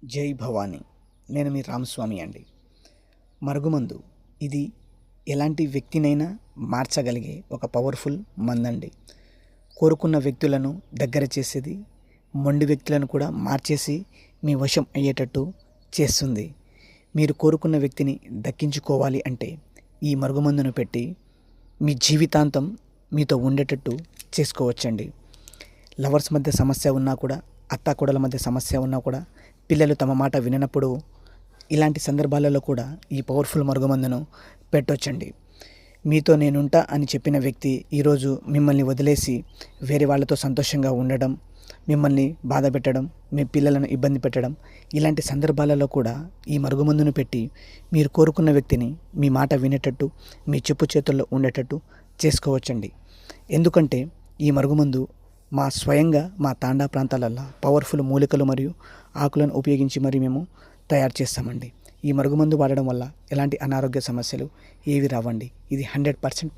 జై భవానీ. నేను మీ రామస్వామి అండి. మరుగుమందు ఇది ఎలాంటి వ్యక్తినైనా మార్చగలిగే ఒక పవర్ఫుల్ మందండి. కోరుకున్న వ్యక్తులను దగ్గర చేసేది, మొండి వ్యక్తులను కూడా మార్చేసి మీ వశం అయ్యేటట్టు చేస్తుంది. మీరు కోరుకున్న వ్యక్తిని దక్కించుకోవాలి అంటే ఈ మరుగుమందును పెట్టి మీ జీవితాంతం మీతో ఉండేటట్టు చేసుకోవచ్చండి. లవర్స్ మధ్య సమస్య ఉన్నా కూడా, అత్తాకోడల మధ్య సమస్య ఉన్నా కూడా, పిల్లలు తమ మాట విననప్పుడు ఇలాంటి సందర్భాలలో కూడా ఈ పవర్ఫుల్ మరుగుమందును పెట్టొచ్చండి. మీతో నేనుంటా అని చెప్పిన వ్యక్తి ఈరోజు మిమ్మల్ని వదిలేసి వేరే వాళ్ళతో సంతోషంగా ఉండడం, మిమ్మల్ని బాధ పెట్టడం, మీ పిల్లలను ఇబ్బంది పెట్టడం, ఇలాంటి సందర్భాలలో కూడా ఈ మరుగుమందును పెట్టి మీరు కోరుకున్న వ్యక్తిని మీ మాట వినేటట్టు, మీ చెప్పు చేతుల్లో ఉండేటట్టు చేసుకోవచ్చండి. ఎందుకంటే ఈ మరుగుమందు స్వయంగా మా తాండా ప్రాంతాలలో పవర్ఫుల్ మూలికలు మరియు ఆకులను ఉపయోగించి మరి మేము తయారు చేస్తామండి. ఈ మరుగుమందు వాడడం వల్ల ఎలాంటి అనారోగ్య సమస్యలు ఏవి రావండి. ఇది 100%